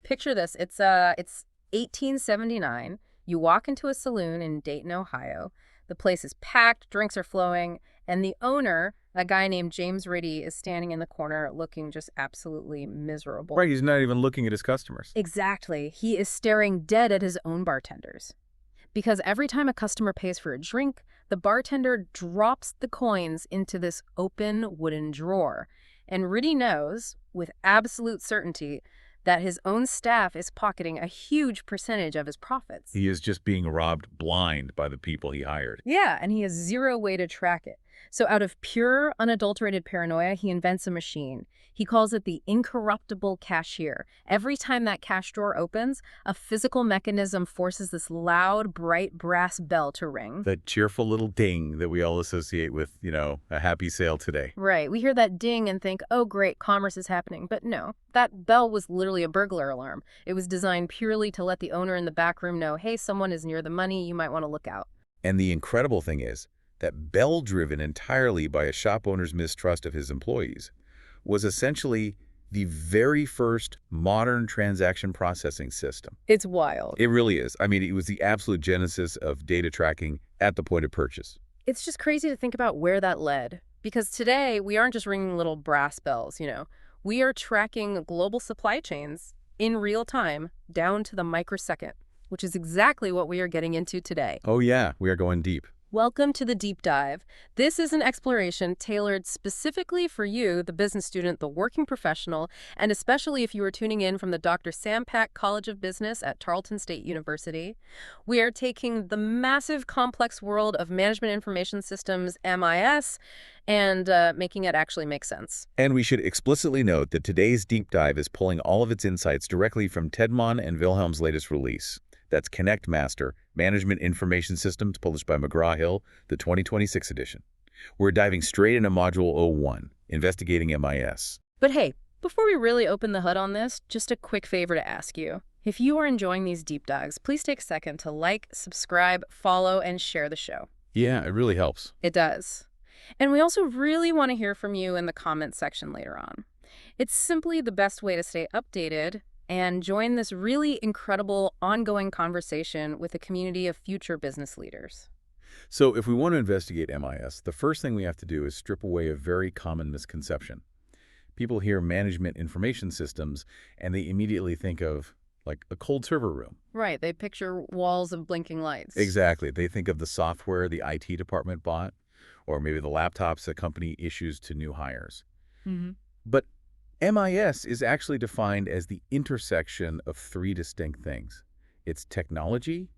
Picture this. It's 1879. You walk into a saloon in Dayton, Ohio. The place is packed, drinks are flowing, and the owner, a guy named James Riddy, is standing in the corner looking just absolutely miserable. Right, he's not even looking at his customers. Exactly. He is staring dead at his own bartenders. Because every time a customer pays for a drink, the bartender drops the coins into this open wooden drawer. And Riddy knows, with absolute certainty, that his own staff is pocketing a huge percentage of his profits. He is just being robbed blind by the people he hired. Yeah, and he has zero way to track it. So out of pure, unadulterated paranoia, he invents a machine. He calls it the incorruptible cashier. Every time that cash drawer opens, a physical mechanism forces this loud, bright brass bell to ring. That cheerful little ding that we all associate with, a happy sale today. Right. We hear that ding and think, oh, great, commerce is happening. But no, that bell was literally a burglar alarm. It was designed purely to let the owner in the back room know, hey, someone is near the money, you might want to look out. And the incredible thing is that bell driven entirely by a shop owner's mistrust of his employees was essentially the very first modern transaction processing system. It's wild. It really is. I mean, it was the absolute genesis of data tracking at the point of purchase. It's just crazy to think about where that led. Because today, we aren't just ringing little brass bells, We are tracking global supply chains in real time down to the microsecond, which is exactly what we are getting into today. Oh yeah, we are going deep. Welcome to the Deep Dive. This is an exploration tailored specifically for you, the business student, the working professional, and especially if you are tuning in from the Dr. Sam Pack College of Business at Tarleton State University. We are taking the massive, complex world of management information systems, MIS, and making it actually make sense. And we should explicitly note that today's Deep Dive is pulling all of its insights directly from Tedmon and Wilhelm's latest release. That's Connect Master, Management Information Systems, published by McGraw-Hill, the 2026 edition. We're diving straight into Module 01, Investigating MIS. But hey, before we really open the hood on this, just a quick favor to ask you. If you are enjoying these deep dives, please take a second to like, subscribe, follow, and share the show. Yeah, it really helps. It does. And we also really want to hear from you in the comments section later on. It's simply the best way to stay updated and join this really incredible ongoing conversation with a community of future business leaders. So if we want to investigate MIS, the first thing we have to do is strip away a very common misconception. People hear management information systems and they immediately think of like a cold server room. Right, they picture walls of blinking lights. Exactly. They think of the software the IT department bought, or maybe the laptops a company issues to new hires. Mm-hmm. But MIS is actually defined as the intersection of three distinct things. It's technology,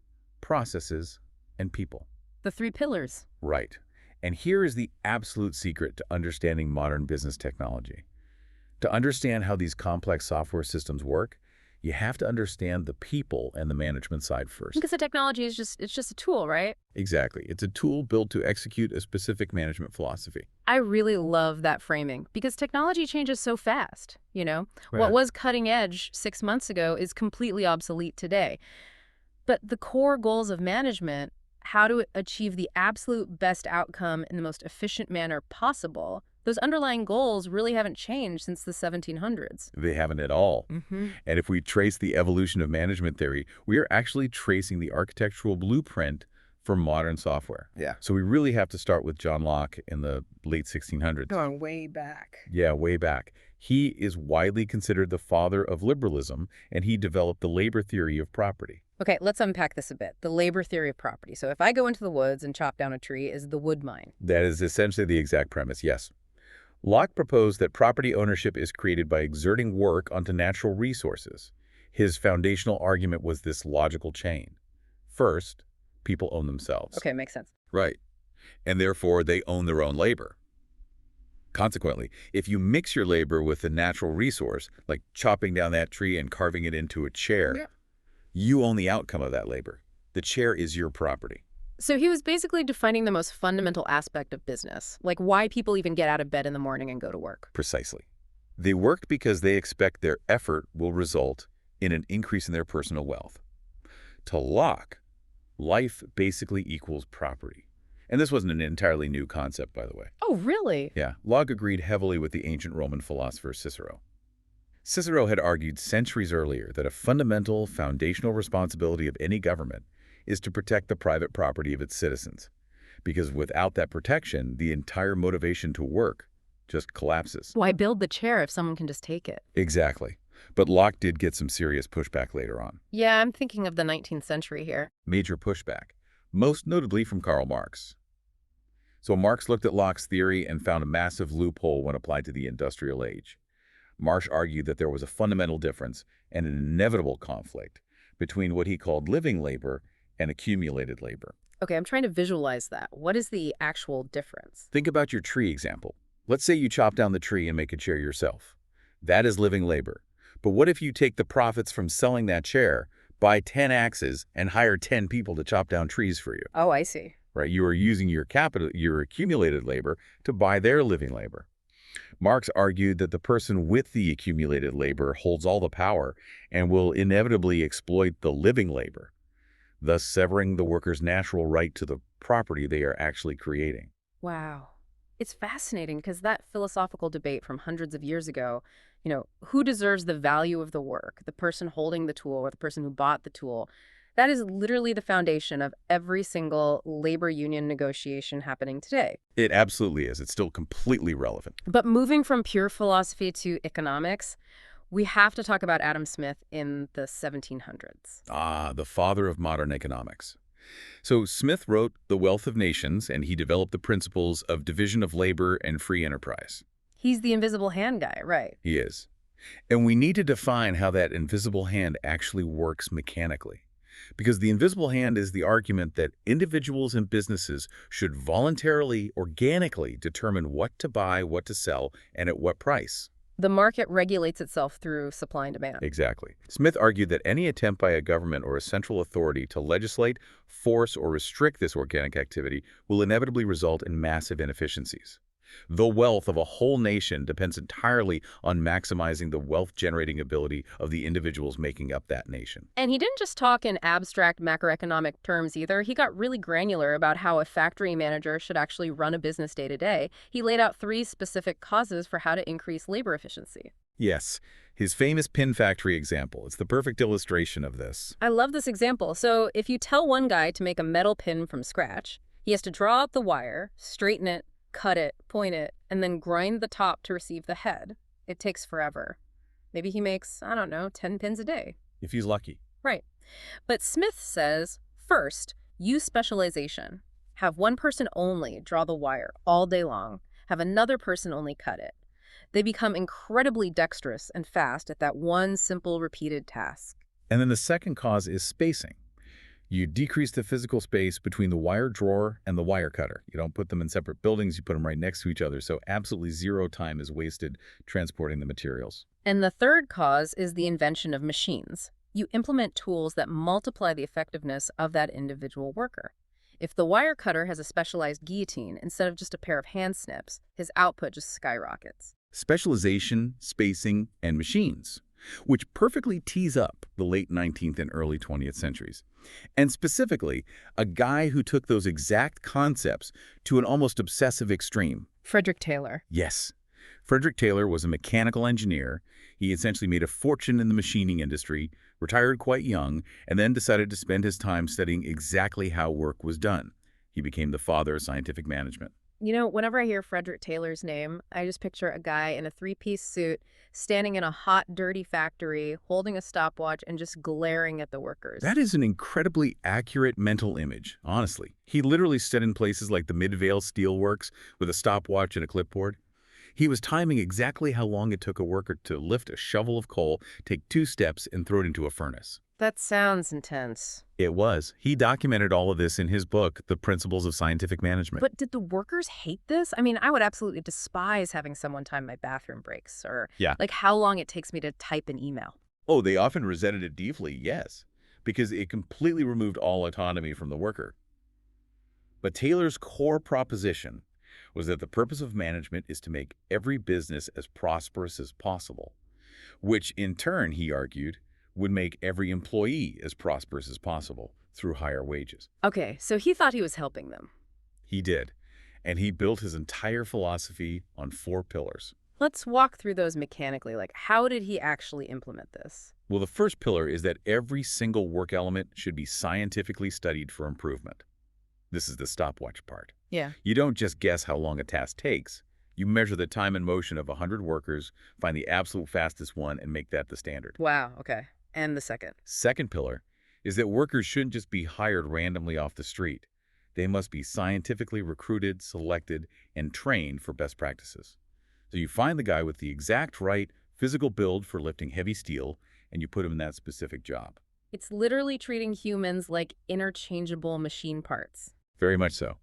processes, and people. The three pillars. Right. And here is the absolute secret to understanding modern business technology. To understand how these complex software systems work, you have to understand the people and the management side first. Because the technology is just a tool, right? Exactly. It's a tool built to execute a specific management philosophy. I really love that framing because technology changes so fast, Right. What was cutting edge 6 months ago is completely obsolete today. But the core goals of management, how to achieve the absolute best outcome in the most efficient manner possible, those underlying goals really haven't changed since the 1700s. They haven't at all. Mm-hmm. And if we trace the evolution of management theory, we are actually tracing the architectural blueprint for modern software. Yeah. So we really have to start with John Locke in the late 1600s. Going way back. Yeah, way back. He is widely considered the father of liberalism, and he developed the labor theory of property. Okay, let's unpack this a bit. The labor theory of property. So if I go into the woods and chop down a tree, is the wood mine? That is essentially the exact premise, yes. Locke proposed that property ownership is created by exerting work onto natural resources. His foundational argument was this logical chain. First, people own themselves. Okay, makes sense. Right. And therefore, they own their own labor. Consequently, if you mix your labor with a natural resource, like chopping down that tree and carving it into a chair, you own the outcome of that labor. The chair is your property. So he was basically defining the most fundamental aspect of business, like why people even get out of bed in the morning and go to work. Precisely. They work because they expect their effort will result in an increase in their personal wealth. To Locke, life basically equals property. And this wasn't an entirely new concept, by the way. Oh, really? Yeah, Locke agreed heavily with the ancient Roman philosopher Cicero. Cicero had argued centuries earlier that a fundamental, foundational responsibility of any government is to protect the private property of its citizens, because without that protection, the entire motivation to work just collapses. Why build the chair if someone can just take it? Exactly. But Locke did get some serious pushback later on. Yeah, I'm thinking of the 19th century here. Major pushback, most notably from Karl Marx. So Marx looked at Locke's theory and found a massive loophole when applied to the industrial age. Marx argued that there was a fundamental difference and an inevitable conflict between what he called living labor and accumulated labor. Okay, I'm trying to visualize that. What is the actual difference? Think about your tree example. Let's say you chop down the tree and make a chair yourself. That is living labor. But what if you take the profits from selling that chair, buy 10 axes, and hire 10 people to chop down trees for you? Oh, I see. Right? You are using your capital, your accumulated labor, to buy their living labor. Marx argued that the person with the accumulated labor holds all the power and will inevitably exploit the living labor, thus severing the worker's natural right to the property they are actually creating. Wow. It's fascinating because that philosophical debate from hundreds of years ago, who deserves the value of the work, the person holding the tool or the person who bought the tool, that is literally the foundation of every single labor union negotiation happening today. It absolutely is. It's still completely relevant. But moving from pure philosophy to economics, we have to talk about Adam Smith in the 1700s. Ah, the father of modern economics. So Smith wrote The Wealth of Nations, and he developed the principles of division of labor and free enterprise. He's the invisible hand guy, right? He is. And we need to define how that invisible hand actually works mechanically. Because the invisible hand is the argument that individuals and businesses should voluntarily, organically determine what to buy, what to sell, and at what price. The market regulates itself through supply and demand. Exactly. Smith argued that any attempt by a government or a central authority to legislate, force, or restrict this organic activity will inevitably result in massive inefficiencies. The wealth of a whole nation depends entirely on maximizing the wealth-generating ability of the individuals making up that nation. And he didn't just talk in abstract macroeconomic terms either. He got really granular about how a factory manager should actually run a business day to day. He laid out 3 specific causes for how to increase labor efficiency. Yes, his famous pin factory example. It's the perfect illustration of this. I love this example. So if you tell one guy to make a metal pin from scratch, he has to draw out the wire, straighten it, cut it, point it, and then grind the top to receive the head. It takes forever. Maybe he makes, 10 pins a day. If he's lucky. Right. But Smith says, first, use specialization. Have one person only draw the wire all day long. Have another person only cut it. They become incredibly dexterous and fast at that one simple repeated task. And then the second cause is spacing. You decrease the physical space between the wire drawer and the wire cutter. You don't put them in separate buildings, you put them right next to each other, so absolutely zero time is wasted transporting the materials. And the third cause is the invention of machines. You implement tools that multiply the effectiveness of that individual worker. If the wire cutter has a specialized guillotine instead of just a pair of hand snips, his output just skyrockets. Specialization, spacing, and machines, which perfectly tees up the late 19th and early 20th centuries. And specifically, a guy who took those exact concepts to an almost obsessive extreme. Frederick Taylor. Yes. Frederick Taylor was a mechanical engineer. He essentially made a fortune in the machining industry, retired quite young, and then decided to spend his time studying exactly how work was done. He became the father of scientific management. Whenever I hear Frederick Taylor's name, I just picture a guy in a 3-piece suit standing in a hot, dirty factory, holding a stopwatch and just glaring at the workers. That is an incredibly accurate mental image, honestly. He literally stood in places like the Midvale Steelworks with a stopwatch and a clipboard. He was timing exactly how long it took a worker to lift a shovel of coal, take 2 steps, and throw it into a furnace. That sounds intense. It was. He documented all of this in his book, The Principles of Scientific Management. But did the workers hate this? I would absolutely despise having someone time my bathroom breaks or like how long it takes me to type an email. Oh, they often resented it deeply, yes, because it completely removed all autonomy from the worker. But Taylor's core proposition was that the purpose of management is to make every business as prosperous as possible, which in turn, he argued, would make every employee as prosperous as possible through higher wages. Okay, so he thought he was helping them. He did, and he built his entire philosophy on 4 pillars. Let's walk through those mechanically. Like, how did he actually implement this? Well, the first pillar is that every single work element should be scientifically studied for improvement. This is the stopwatch part. Yeah. You don't just guess how long a task takes. You measure the time and motion of 100 workers, find the absolute fastest one, and make that the standard. Wow, okay. And the second? Second pillar is that workers shouldn't just be hired randomly off the street. They must be scientifically recruited, selected, and trained for best practices. So you find the guy with the exact right physical build for lifting heavy steel, and you put him in that specific job. It's literally treating humans like interchangeable machine parts. Very much so.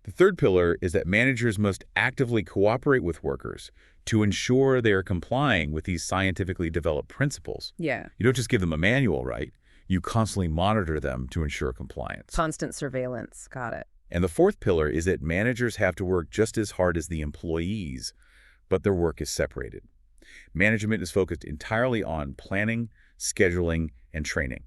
The third pillar is that managers must actively cooperate with workers to ensure they are complying with these scientifically developed principles. Yeah. You don't just give them a manual, right? You constantly monitor them to ensure compliance. Constant surveillance. Got it. And the fourth pillar is that managers have to work just as hard as the employees, but their work is separated. Management is focused entirely on planning, scheduling, and training.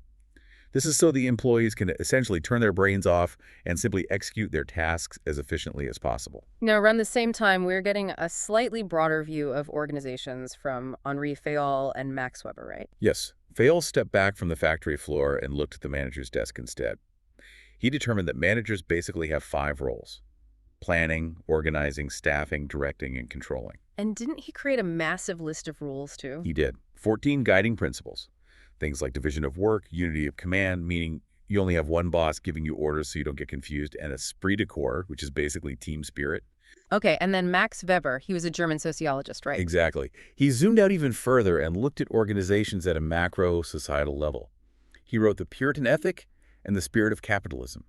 This is so the employees can essentially turn their brains off and simply execute their tasks as efficiently as possible. Now, around the same time, we're getting a slightly broader view of organizations from Henri Fayol and Max Weber, right? Yes, Fayol stepped back from the factory floor and looked at the manager's desk instead. He determined that managers basically have 5 roles: planning, organizing, staffing, directing, and controlling. And didn't he create a massive list of rules, too? He did. 14 guiding principles. Things like division of work, unity of command, meaning you only have one boss giving you orders so you don't get confused, and esprit de corps, which is basically team spirit. Okay, and then Max Weber, he was a German sociologist, right? Exactly. He zoomed out even further and looked at organizations at a macro societal level. He wrote The Puritan Ethic and The Spirit of Capitalism.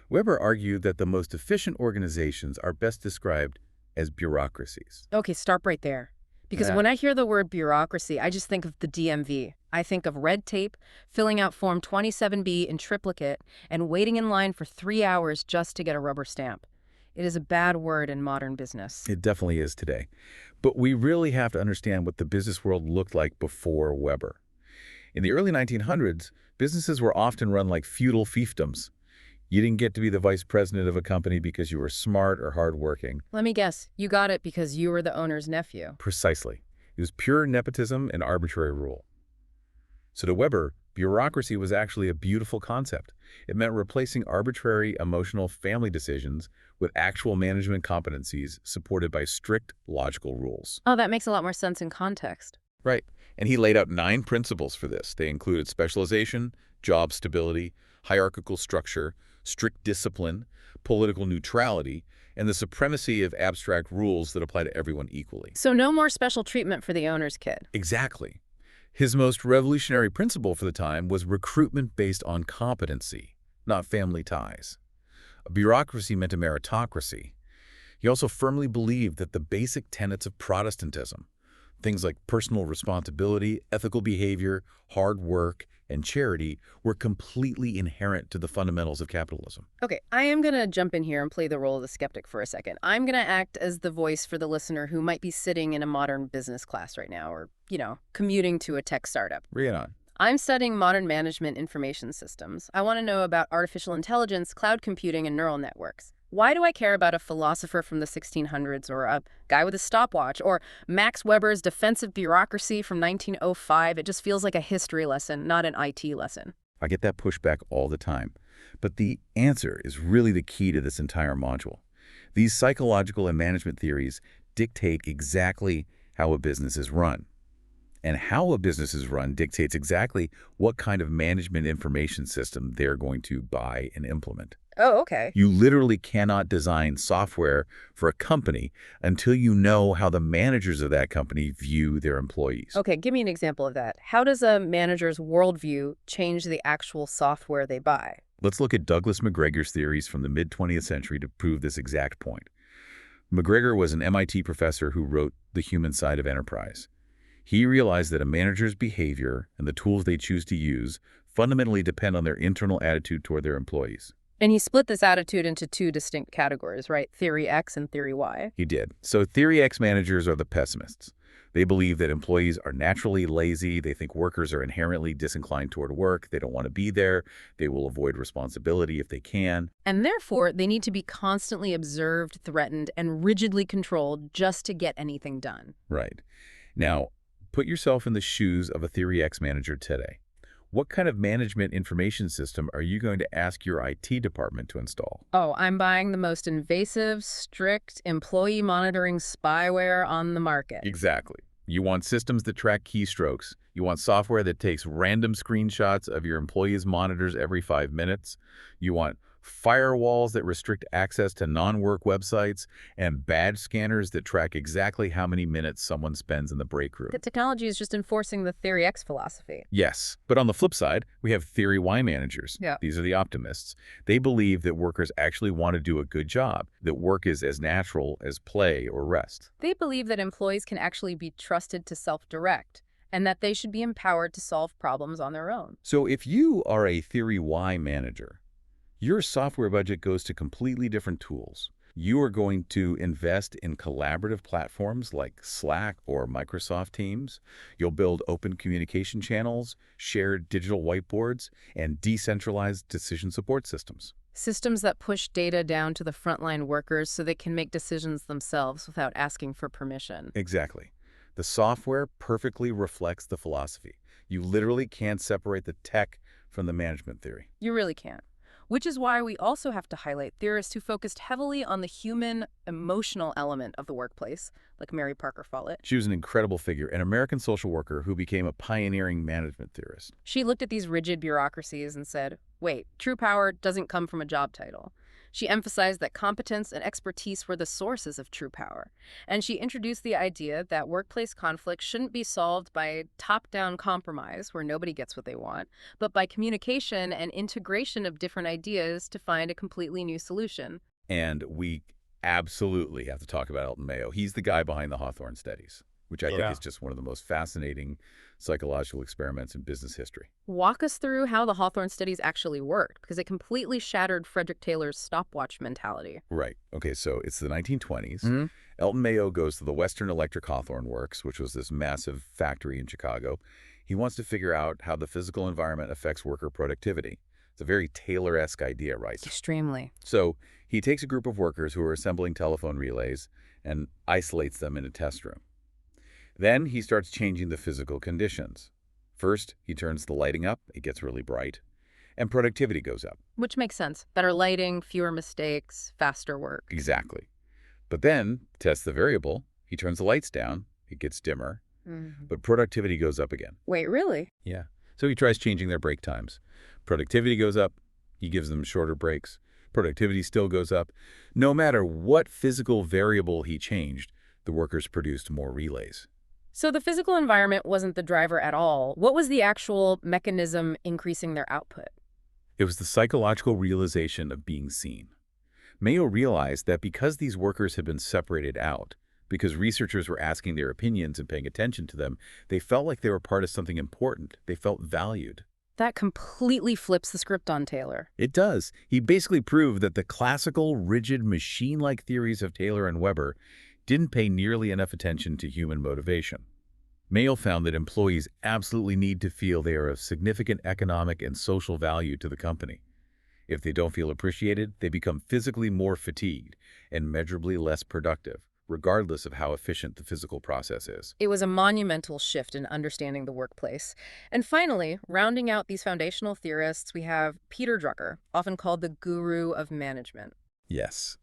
Weber argued that the most efficient organizations are best described as bureaucracies. Okay, stop right there. Because Yeah. when I hear the word bureaucracy, I just think of the DMV. I think of red tape, filling out Form 27B in triplicate, and waiting in line for 3 hours just to get a rubber stamp. It is a bad word in modern business. It definitely is today. But we really have to understand what the business world looked like before Weber. In the early 1900s, businesses were often run like feudal fiefdoms. You didn't get to be the vice president of a company because you were smart or hardworking. Let me guess, you got it because you were the owner's nephew. Precisely. It was pure nepotism and arbitrary rule. So to Weber, bureaucracy was actually a beautiful concept. It meant replacing arbitrary, emotional family decisions with actual management competencies supported by strict, logical rules. Oh, that makes a lot more sense in context. Right. And he laid out 9 principles for this. They included specialization, job stability, hierarchical structure, strict discipline, political neutrality, and the supremacy of abstract rules that apply to everyone equally. So no more special treatment for the owner's kid. Exactly. His most revolutionary principle for the time was recruitment based on competency, not family ties. A bureaucracy meant a meritocracy. He also firmly believed that the basic tenets of Protestantism, things like personal responsibility, ethical behavior, hard work, and charity, were completely inherent to the fundamentals of capitalism. Okay, I am going to jump in here and play the role of the skeptic for a second. I'm going to act as the voice for the listener who might be sitting in a modern business class right now or, commuting to a tech startup. Bring it on. I'm studying modern management information systems. I want to know about artificial intelligence, cloud computing, and neural networks. Why do I care about a philosopher from the 1600s or a guy with a stopwatch or Max Weber's defensive bureaucracy from 1905? It just feels like a history lesson, not an IT lesson. I get that pushback all the time. But the answer is really the key to this entire module. These psychological and management theories dictate exactly how a business is run. And how a business is run dictates exactly what kind of management information system they're going to buy and implement. Oh, okay. You literally cannot design software for a company until you know how the managers of that company view their employees. Okay, give me an example of that. How does a manager's worldview change the actual software they buy? Let's look at Douglas McGregor's theories from the mid-20th century to prove this exact point. McGregor was an MIT professor who wrote The Human Side of Enterprise. He realized that a manager's behavior and the tools they choose to use fundamentally depend on their internal attitude toward their employees. And he split this attitude into 2 distinct categories, right? Theory X and Theory Y. He did. So Theory X managers are the pessimists. They believe that employees are naturally lazy. They think workers are inherently disinclined toward work. They don't want to be there. They will avoid responsibility if they can. And therefore, they need to be constantly observed, threatened, and rigidly controlled just to get anything done. Right. Now, put yourself in the shoes of a Theory X manager today. What kind of management information system are you going to ask your IT department to install? Oh, I'm buying the most invasive, strict, employee monitoring spyware on the market. Exactly. You want systems that track keystrokes. You want software that takes random screenshots of your employees' monitors every 5 minutes. You want firewalls that restrict access to non-work websites, and badge scanners that track exactly how many minutes someone spends in the break room. The technology is just enforcing the Theory X philosophy. Yes, but on the flip side, we have Theory Y managers. Yeah. These are the optimists. They believe that workers actually want to do a good job, that work is as natural as play or rest. They believe that employees can actually be trusted to self-direct, and that they should be empowered to solve problems on their own. So if you are a Theory Y manager, your software budget goes to completely different tools. You are going to invest in collaborative platforms like Slack or Microsoft Teams. You'll build open communication channels, shared digital whiteboards, and decentralized decision support systems. Systems that push data down to the frontline workers so they can make decisions themselves without asking for permission. Exactly. The software perfectly reflects the philosophy. You literally can't separate the tech from the management theory. You really can't. Which is why we also have to highlight theorists who focused heavily on the human, emotional element of the workplace, like Mary Parker Follett. She was an incredible figure, an American social worker who became a pioneering management theorist. She looked at these rigid bureaucracies and said, wait, true power doesn't come from a job title. She emphasized that competence and expertise were the sources of true power. And she introduced the idea that workplace conflict shouldn't be solved by top-down compromise, where nobody gets what they want, but by communication and integration of different ideas to find a completely new solution. And we absolutely have to talk about Elton Mayo. He's the guy behind the Hawthorne studies, which I think is just one of the most fascinating psychological experiments in business history. Walk us through how the Hawthorne studies actually worked, because it completely shattered Frederick Taylor's stopwatch mentality. Right. Okay, so it's the 1920s. Elton Mayo goes to the Western Electric Hawthorne Works, which was this massive factory in Chicago. He wants to figure out how the physical environment affects worker productivity. It's a very Taylor-esque idea, right? Extremely. So he takes a group of workers who are assembling telephone relays and isolates them in a test room. Then he starts changing the physical conditions. First, he turns the lighting up, it gets really bright, and productivity goes up. Which makes sense. Better lighting, fewer mistakes, faster work. Exactly. But then, test the variable, he turns the lights down, it gets dimmer, but productivity goes up again. Wait, really? Yeah. So he tries changing their break times. Productivity goes up, he gives them shorter breaks. Productivity still goes up. No matter what physical variable he changed, the workers produced more relays. So the physical environment wasn't the driver at all. What was the actual mechanism increasing their output? It was the psychological realization of being seen. Mayo realized that because these workers had been separated out, because researchers were asking their opinions and paying attention to them, they felt like they were part of something important. They felt valued. That completely flips the script on Taylor. It does. He basically proved that the classical, rigid, machine-like theories of Taylor and Weber didn't pay nearly enough attention to human motivation. Mayo found that employees absolutely need to feel they are of significant economic and social value to the company. If they don't feel appreciated, they become physically more fatigued and measurably less productive, regardless of how efficient the physical process is. It was a monumental shift in understanding the workplace. And finally, rounding out these foundational theorists, we have Peter Drucker, often called the guru of management. Yes.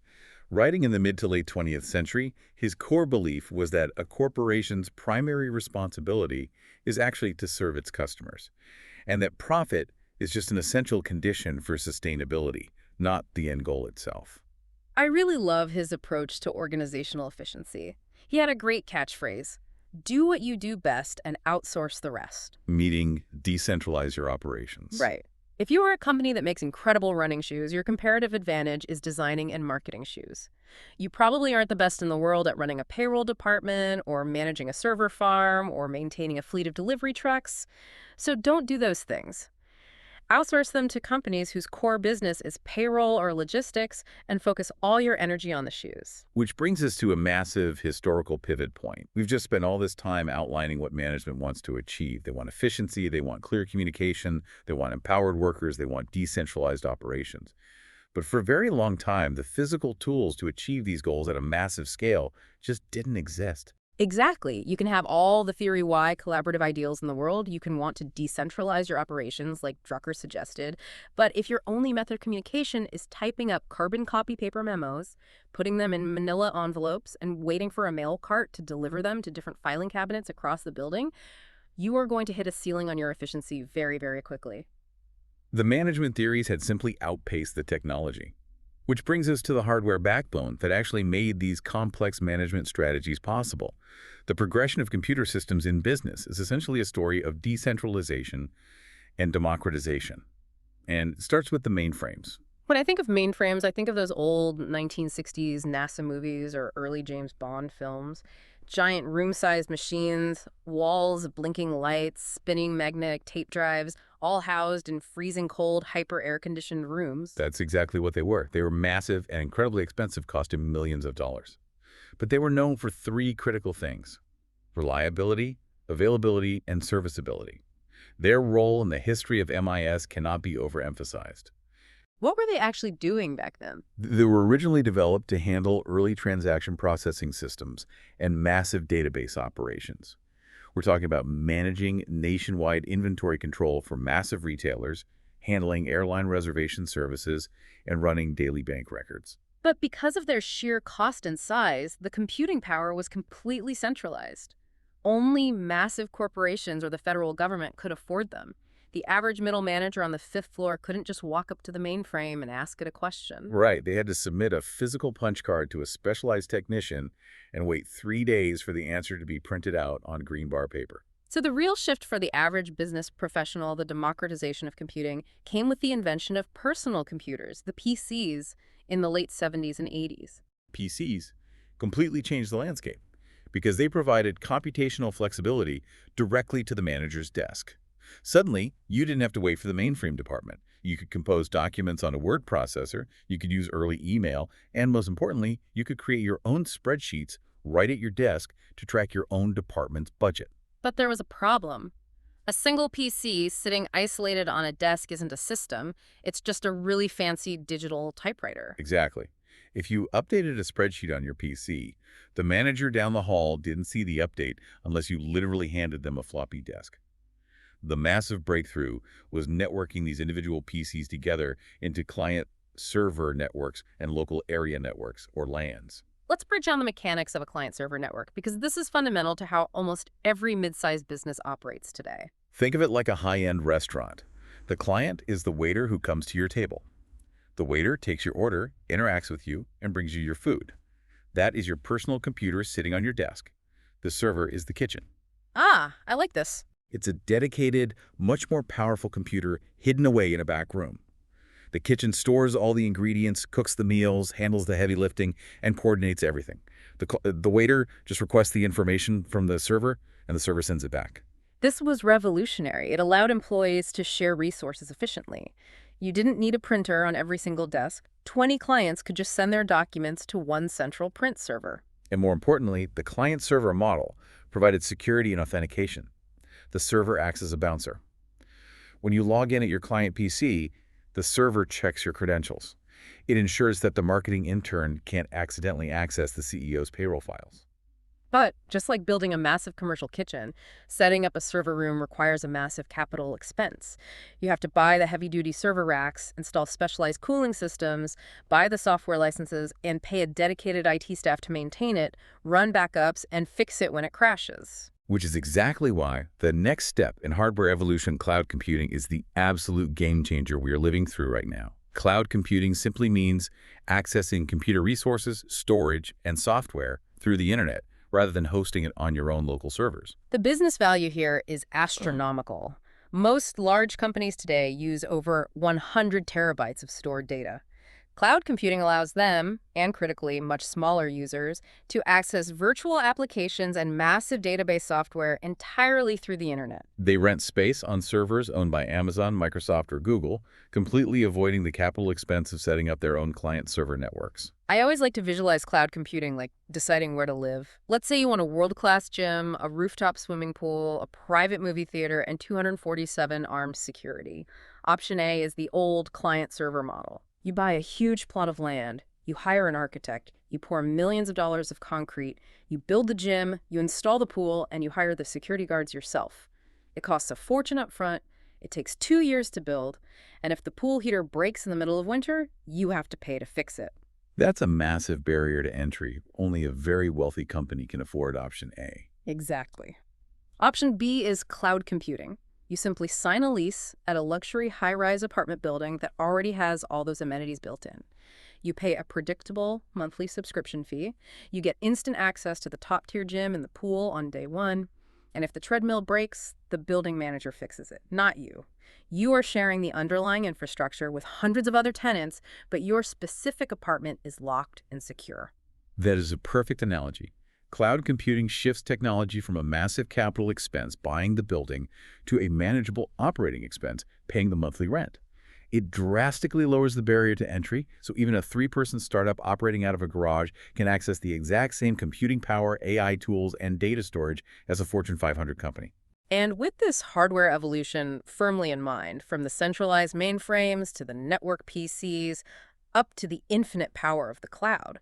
Writing in the mid to late 20th century, his core belief was that a corporation's primary responsibility is actually to serve its customers, and that profit is just an essential condition for sustainability, not the end goal itself. I really love his approach to organizational efficiency. He had a great catchphrase, do what you do best and outsource the rest. Meaning, decentralize your operations. Right. If you are a company that makes incredible running shoes, your comparative advantage is designing and marketing shoes. You probably aren't the best in the world at running a payroll department or managing a server farm or maintaining a fleet of delivery trucks. So don't do those things. Outsource them to companies whose core business is payroll or logistics and focus all your energy on the shoes. Which brings us to a massive historical pivot point. We've just spent all this time outlining what management wants to achieve. They want efficiency, they want clear communication, they want empowered workers, they want decentralized operations. But for a very long time, the physical tools to achieve these goals at a massive scale just didn't exist. Exactly. You can have all the theory why collaborative ideals in the world. You can want to decentralize your operations like Drucker suggested. But if your only method of communication is typing up carbon copy paper memos, putting them in manila envelopes, and waiting for a mail cart to deliver them to different filing cabinets across the building, you are going to hit a ceiling on your efficiency very, very quickly. The management theories had simply outpaced the technology. Which brings us to the hardware backbone that actually made these complex management strategies possible. The progression of computer systems in business is essentially a story of decentralization and democratization. And it starts with the mainframes. When I think of mainframes, I think of those old 1960s NASA movies or early James Bond films. Giant room-sized machines, walls of blinking lights, spinning magnetic tape drives, all housed in freezing cold, hyper-air-conditioned rooms. That's exactly what they were. They were massive and incredibly expensive, costing millions of dollars. But they were known for three critical things: reliability, availability, and serviceability. Their role in the history of MIS cannot be overemphasized. What were they actually doing back then? They were originally developed to handle early transaction processing systems and massive database operations. We're talking about managing nationwide inventory control for massive retailers, handling airline reservation services, and running daily bank records. But because of their sheer cost and size, the computing power was completely centralized. Only massive corporations or the federal government could afford them. The average middle manager on the fifth floor couldn't just walk up to the mainframe and ask it a question. Right, they had to submit a physical punch card to a specialized technician and wait 3 days for the answer to be printed out on green bar paper. So the real shift for the average business professional, the democratization of computing, came with the invention of personal computers, the PCs, in the late 70s and 80s. PCs completely changed the landscape because they provided computational flexibility directly to the manager's desk. Suddenly, you didn't have to wait for the mainframe department. You could compose documents on a word processor, you could use early email, and most importantly, you could create your own spreadsheets right at your desk to track your own department's budget. But there was a problem. A single PC sitting isolated on a desk isn't a system. It's just a really fancy digital typewriter. Exactly. If you updated a spreadsheet on your PC, the manager down the hall didn't see the update unless you literally handed them a floppy disk. The massive breakthrough was networking these individual PCs together into client-server networks and local area networks, or LANs. Let's break down the mechanics of a client-server network, because this is fundamental to how almost every mid-sized business operates today. Think of it like a high-end restaurant. The client is the waiter who comes to your table. The waiter takes your order, interacts with you, and brings you your food. That is your personal computer sitting on your desk. The server is the kitchen. Ah, I like this. It's a dedicated, much more powerful computer hidden away in a back room. The kitchen stores all the ingredients, cooks the meals, handles the heavy lifting, and coordinates everything. The waiter just requests the information from the server, and the server sends it back. This was revolutionary. It allowed employees to share resources efficiently. You didn't need a printer on every single desk. 20 clients could just send their documents to one central print server. And more importantly, the client-server model provided security and authentication. The server acts as a bouncer. When you log in at your client PC, the server checks your credentials. It ensures that the marketing intern can't accidentally access the CEO's payroll files. But just like building a massive commercial kitchen, setting up a server room requires a massive capital expense. You have to buy the heavy-duty server racks, install specialized cooling systems, buy the software licenses, and pay a dedicated IT staff to maintain it, run backups, and fix it when it crashes. Which is exactly why the next step in hardware evolution, cloud computing, is the absolute game changer we are living through right now. Cloud computing simply means accessing computer resources, storage, and software through the internet, rather than hosting it on your own local servers. The business value here is astronomical. Most large companies today use over 100 terabytes of stored data. Cloud computing allows them, and critically much smaller users, to access virtual applications and massive database software entirely through the internet. They rent space on servers owned by Amazon, Microsoft, or Google, completely avoiding the capital expense of setting up their own client-server networks. I always like to visualize cloud computing like deciding where to live. Let's say you want a world-class gym, a rooftop swimming pool, a private movie theater, and 247 armed security. Option A is the old client-server model. You buy a huge plot of land, you hire an architect, you pour millions of dollars of concrete, you build the gym, you install the pool, and you hire the security guards yourself. It costs a fortune up front, it takes 2 years to build, and if the pool heater breaks in the middle of winter, you have to pay to fix it. That's a massive barrier to entry. Only a very wealthy company can afford option A. Exactly. Option B is cloud computing. You simply sign a lease at a luxury high-rise apartment building that already has all those amenities built in. You pay a predictable monthly subscription fee. You get instant access to the top-tier gym and the pool on day one. And if the treadmill breaks, the building manager fixes it, not you. You are sharing the underlying infrastructure with hundreds of other tenants, but your specific apartment is locked and secure. That is a perfect analogy. Cloud computing shifts technology from a massive capital expense, buying the building, to a manageable operating expense, paying the monthly rent. It drastically lowers the barrier to entry, so even a 3-person startup operating out of a garage can access the exact same computing power, AI tools, and data storage as a Fortune 500 company. And with this hardware evolution firmly in mind, from the centralized mainframes to the network PCs, up to the infinite power of the cloud,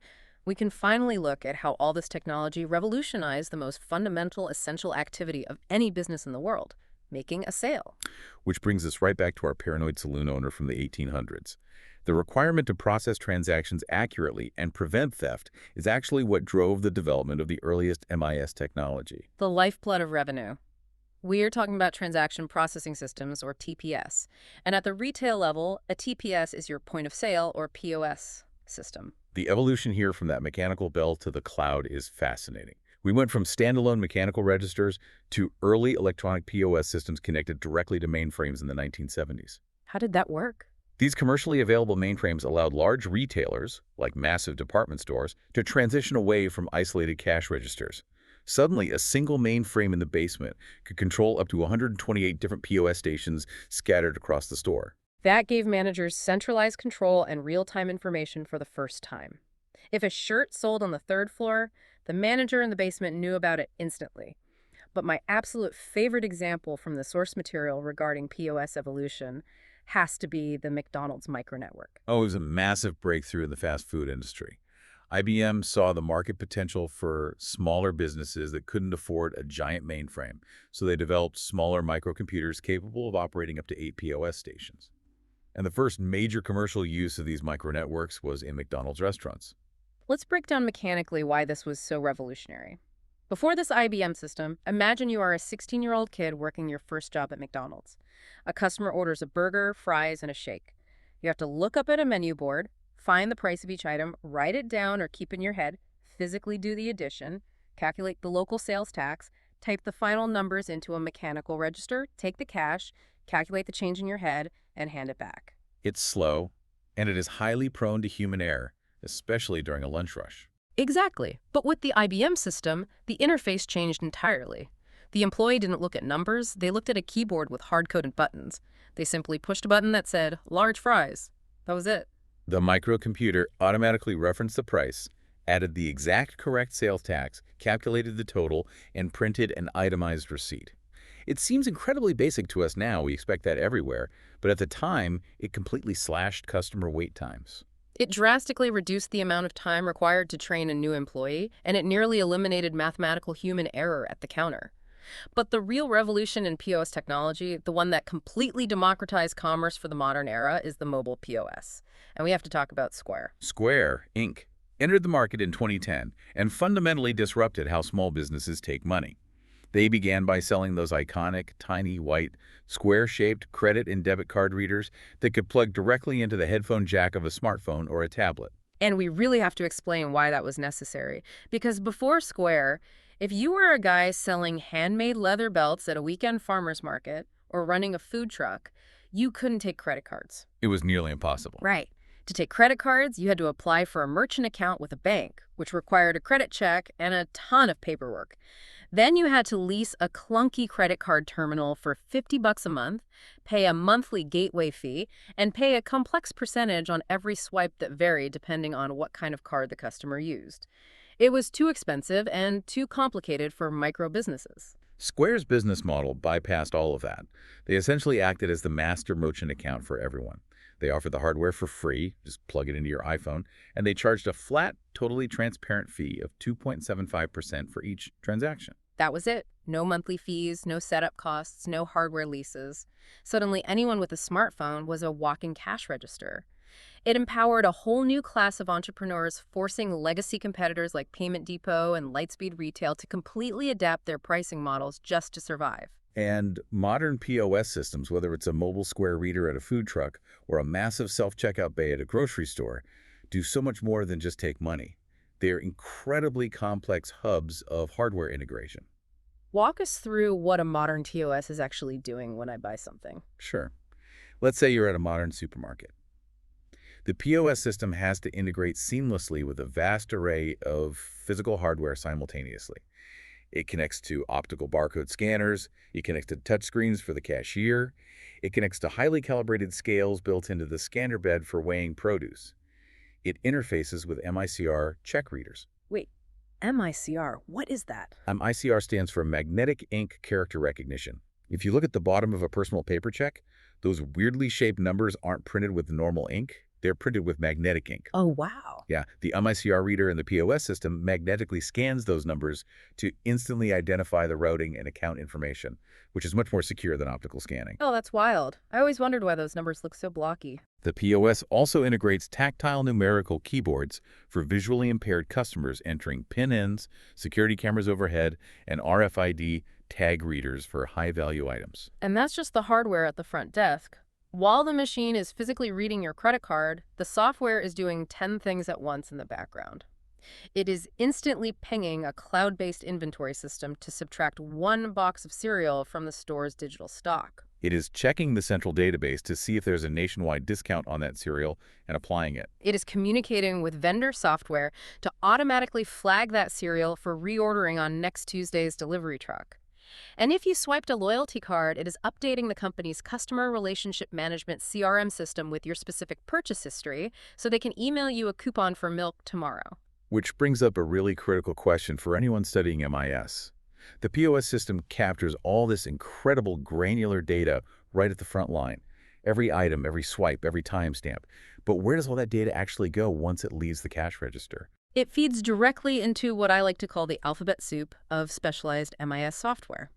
we can finally look at how all this technology revolutionized the most fundamental, essential activity of any business in the world, making a sale. Which brings us right back to our paranoid saloon owner from the 1800s. The requirement to process transactions accurately and prevent theft is actually what drove the development of the earliest MIS technology. The lifeblood of revenue. We are talking about transaction processing systems, or TPS. And at the retail level, a TPS is your point of sale, or POS, system. The evolution here from that mechanical bell to the cloud is fascinating. We went from standalone mechanical registers to early electronic POS systems connected directly to mainframes in the 1970s. How did that work? These commercially available mainframes allowed large retailers, like massive department stores, to transition away from isolated cash registers. Suddenly, a single mainframe in the basement could control up to 128 different POS stations scattered across the store. That gave managers centralized control and real-time information for the first time. If a shirt sold on the 3rd floor, the manager in the basement knew about it instantly. But my absolute favorite example from the source material regarding POS evolution has to be the McDonald's micronetwork. Oh, it was a massive breakthrough in the fast food industry. IBM saw the market potential for smaller businesses that couldn't afford a giant mainframe, so they developed smaller microcomputers capable of operating up to 8 POS stations. And the first major commercial use of these micronetworks was in McDonald's restaurants. Let's break down mechanically why this was so revolutionary. Before this IBM system, imagine you are a 16-year-old kid working your first job at McDonald's. A customer orders a burger, fries, and a shake. You have to look up at a menu board, find the price of each item, write it down or keep in your head, physically do the addition, calculate the local sales tax, type the final numbers into a mechanical register, take the cash, calculate the change in your head, and hand it back. It's slow, and it is highly prone to human error, especially during a lunch rush. Exactly. But with the IBM system, the interface changed entirely. The employee didn't look at numbers, they looked at a keyboard with hard-coded buttons. They simply pushed a button that said, large fries. That was it. The microcomputer automatically referenced the price, added the exact correct sales tax, calculated the total, and printed an itemized receipt. It seems incredibly basic to us now, we expect that everywhere, but at the time, it completely slashed customer wait times. It drastically reduced the amount of time required to train a new employee, and it nearly eliminated mathematical human error at the counter. But the real revolution in POS technology, the one that completely democratized commerce for the modern era, is the mobile POS. And we have to talk about Square. Square, Inc. entered the market in 2010 and fundamentally disrupted how small businesses take money. They began by selling those iconic, tiny, white, square-shaped credit and debit card readers that could plug directly into the headphone jack of a smartphone or a tablet. And we really have to explain why that was necessary. Because before Square, if you were a guy selling handmade leather belts at a weekend farmer's market or running a food truck, you couldn't take credit cards. It was nearly impossible. Right. To take credit cards, you had to apply for a merchant account with a bank, which required a credit check and a ton of paperwork. Then you had to lease a clunky credit card terminal for $50 a month, pay a monthly gateway fee, and pay a complex percentage on every swipe that varied depending on what kind of card the customer used. It was too expensive and too complicated for micro businesses. Square's business model bypassed all of that. They essentially acted as the master merchant account for everyone. They offered the hardware for free, just plug it into your iPhone, and they charged a flat, totally transparent fee of 2.75% for each transaction. That was it. No monthly fees, no setup costs, no hardware leases. Suddenly, anyone with a smartphone was a walking cash register. It empowered a whole new class of entrepreneurs, forcing legacy competitors like Payment Depot and Lightspeed Retail to completely adapt their pricing models just to survive. And modern POS systems, whether it's a mobile Square reader at a food truck or a massive self-checkout bay at a grocery store, do so much more than just take money. They're incredibly complex hubs of hardware integration. Walk us through what a modern TOS is actually doing when I buy something. Sure. Let's say you're at a modern supermarket. The POS system has to integrate seamlessly with a vast array of physical hardware simultaneously. It connects to optical barcode scanners, it connects to touchscreens for the cashier, it connects to highly calibrated scales built into the scanner bed for weighing produce. It interfaces with MICR check readers. Wait, MICR, what is that? MICR stands for Magnetic Ink Character Recognition. If you look at the bottom of a personal paper check, those weirdly shaped numbers aren't printed with normal ink. They're printed with magnetic ink. Oh, wow. Yeah, the MICR reader in the POS system magnetically scans those numbers to instantly identify the routing and account information, which is much more secure than optical scanning. Oh, that's wild. I always wondered why those numbers look so blocky. The POS also integrates tactile numerical keyboards for visually impaired customers entering PIN-ins, security cameras overhead, and RFID tag readers for high-value items. And that's just the hardware at the front desk. While the machine is physically reading your credit card, the software is doing 10 things at once in the background. It is instantly pinging a cloud-based inventory system to subtract one box of cereal from the store's digital stock. It is checking the central database to see if there's a nationwide discount on that cereal and applying it. It is communicating with vendor software to automatically flag that cereal for reordering on next Tuesday's delivery truck. And if you swiped a loyalty card, it is updating the company's customer relationship management CRM system with your specific purchase history so they can email you a coupon for milk tomorrow. Which brings up a really critical question for anyone studying MIS. The POS system captures all this incredible granular data right at the front line. Every item, every swipe, every timestamp. But where does all that data actually go once it leaves the cash register? It feeds directly into what I like to call the alphabet soup of specialized MIS software.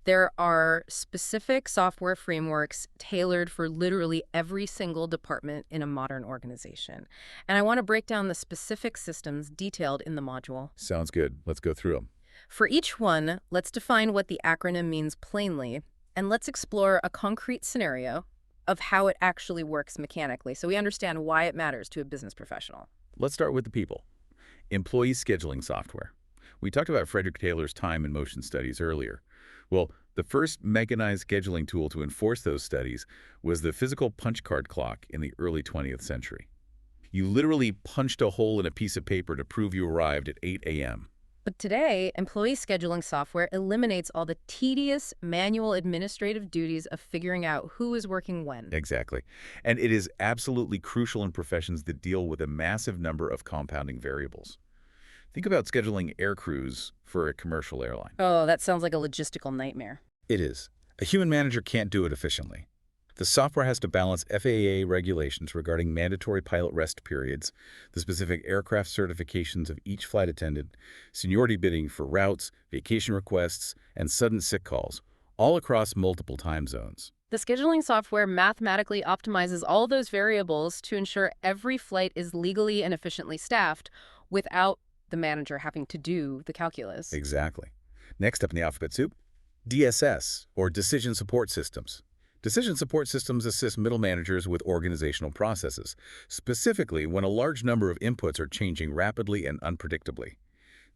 There are specific software frameworks tailored for literally every single department in a modern organization. And I want to break down the specific systems detailed in the module. Sounds good. Let's go through them. For each one, let's define what the acronym means plainly, and let's explore a concrete scenario of how it actually works mechanically so we understand why it matters to a business professional. Let's start with the people. Employee scheduling software. We talked about Frederick Taylor's time and motion studies earlier. Well, the first mechanized scheduling tool to enforce those studies was the physical punch card clock in the early 20th century. You literally punched a hole in a piece of paper to prove you arrived at 8 a.m. But today, employee scheduling software eliminates all the tedious manual administrative duties of figuring out who is working when. Exactly. And it is absolutely crucial in professions that deal with a massive number of compounding variables. Think about scheduling air crews for a commercial airline. Oh, that sounds like a logistical nightmare. It is. A human manager can't do it efficiently. The software has to balance FAA regulations regarding mandatory pilot rest periods, the specific aircraft certifications of each flight attendant, seniority bidding for routes, vacation requests, and sudden sick calls, all across multiple time zones. The scheduling software mathematically optimizes all those variables to ensure every flight is legally and efficiently staffed without the manager having to do the calculus. Exactly. Next up in the alphabet soup, DSS, or Decision Support Systems. Decision support systems assist middle managers with organizational processes, specifically when a large number of inputs are changing rapidly and unpredictably.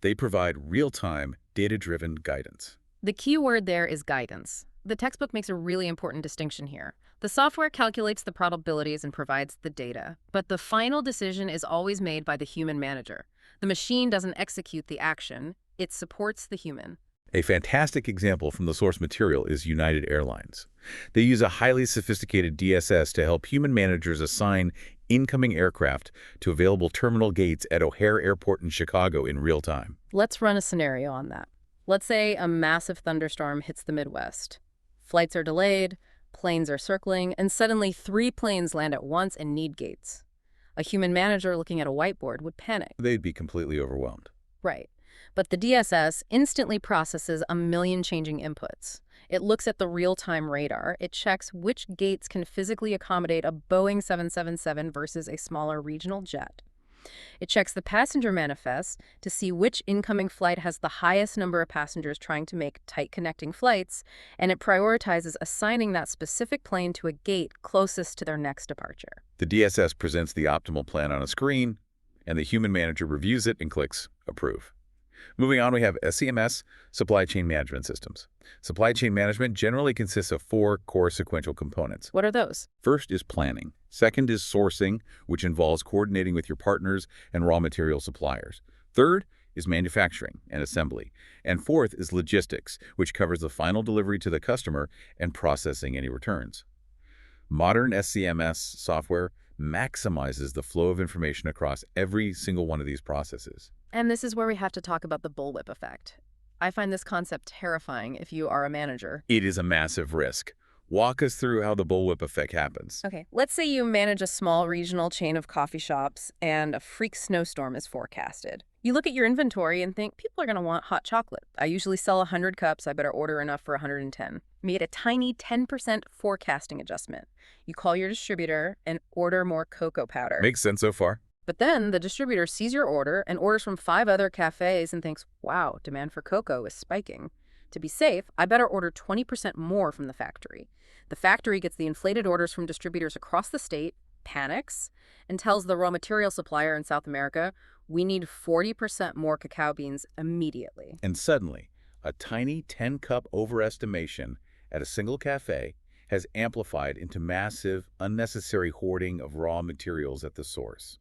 They provide real-time, data-driven guidance. The key word there is guidance. The textbook makes a really important distinction here. The software calculates the probabilities and provides the data, but the final decision is always made by the human manager. The machine doesn't execute the action, it supports the human. A fantastic example from the source material is United Airlines. They use a highly sophisticated DSS to help human managers assign incoming aircraft to available terminal gates at O'Hare Airport in Chicago in real time. Let's run a scenario on that. Let's say a massive thunderstorm hits the Midwest. Flights are delayed, planes are circling, and suddenly 3 planes land at once and need gates. A human manager looking at a whiteboard would panic. They'd be completely overwhelmed. Right. But the DSS instantly processes a million changing inputs. It looks at the real-time radar. It checks which gates can physically accommodate a Boeing 777 versus a smaller regional jet. It checks the passenger manifest to see which incoming flight has the highest number of passengers trying to make tight connecting flights, and it prioritizes assigning that specific plane to a gate closest to their next departure. The DSS presents the optimal plan on a screen, and the human manager reviews it and clicks Approve. Moving on, we have SCMS, Supply Chain Management Systems. Supply chain management generally consists of 4 core sequential components. What are those? First is planning. Second is sourcing, which involves coordinating with your partners and raw material suppliers. Third is manufacturing and assembly. And fourth is logistics, which covers the final delivery to the customer and processing any returns. Modern SCMS software maximizes the flow of information across every single one of these processes. And this is where we have to talk about the bullwhip effect. I find this concept terrifying if you are a manager. It is a massive risk. Walk us through how the bullwhip effect happens. Okay, let's say you manage a small regional chain of coffee shops and a freak snowstorm is forecasted. You look at your inventory and think, people are going to want hot chocolate. I usually sell 100 cups. I better order enough for 110. Made a tiny 10% forecasting adjustment. You call your distributor and order more cocoa powder. Makes sense so far. But then the distributor sees your order and orders from 5 other cafes and thinks, wow, demand for cocoa is spiking. To be safe, I better order 20% more from the factory. The factory gets the inflated orders from distributors across the state, panics, and tells the raw material supplier in South America, we need 40% more cacao beans immediately. And suddenly, a tiny 10-cup overestimation at a single cafe has amplified into massive, unnecessary hoarding of raw materials at the source.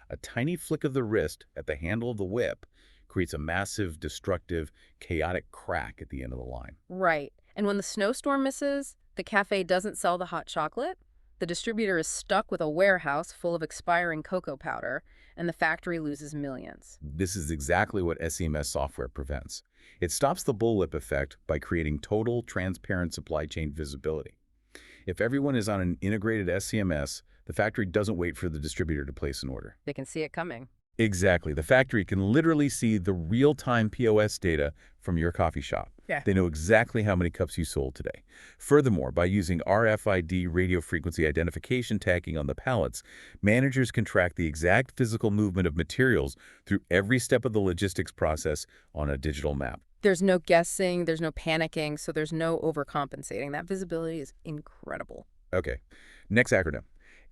A tiny flick of the wrist at the handle of the whip creates a massive, destructive, chaotic crack at the end of the line. Right. And when the snowstorm misses, the cafe doesn't sell the hot chocolate, the distributor is stuck with a warehouse full of expiring cocoa powder, and the factory loses millions. This is exactly what SCMS software prevents. It stops the bullwhip effect by creating total, transparent supply chain visibility. If everyone is on an integrated SCMS, the factory doesn't wait for the distributor to place an order. They can see it coming. Exactly. The factory can literally see the real-time POS data from your coffee shop. Yeah. They know exactly how many cups you sold today. Furthermore, by using RFID radio frequency identification tagging on the pallets, managers can track the exact physical movement of materials through every step of the logistics process on a digital map. There's no guessing, there's no panicking, so there's no overcompensating. That visibility is incredible. Okay. Next acronym.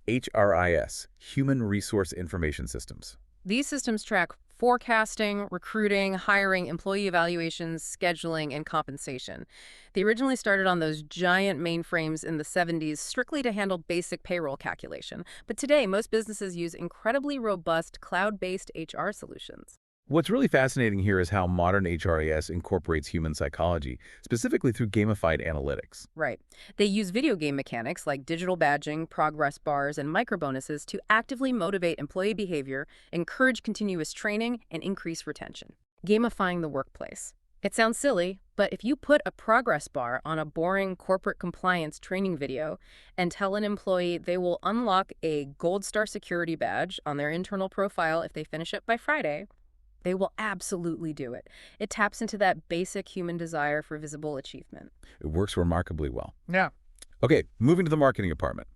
HRIS, Human Resource Information Systems. These systems track forecasting, recruiting, hiring, employee evaluations, scheduling, and compensation. They originally started on those giant mainframes in the 70s strictly to handle basic payroll calculation. But today, most businesses use incredibly robust cloud-based HR solutions. What's really fascinating here is how modern HRIS incorporates human psychology, specifically through gamified analytics. Right. They use video game mechanics like digital badging, progress bars, and microbonuses to actively motivate employee behavior, encourage continuous training, and increase retention. Gamifying the workplace. It sounds silly, but if you put a progress bar on a boring corporate compliance training video and tell an employee they will unlock a Gold Star security badge on their internal profile if they finish it by Friday, they will absolutely do it. It taps into that basic human desire for visible achievement. It works remarkably well. Yeah. Okay, moving to the marketing department.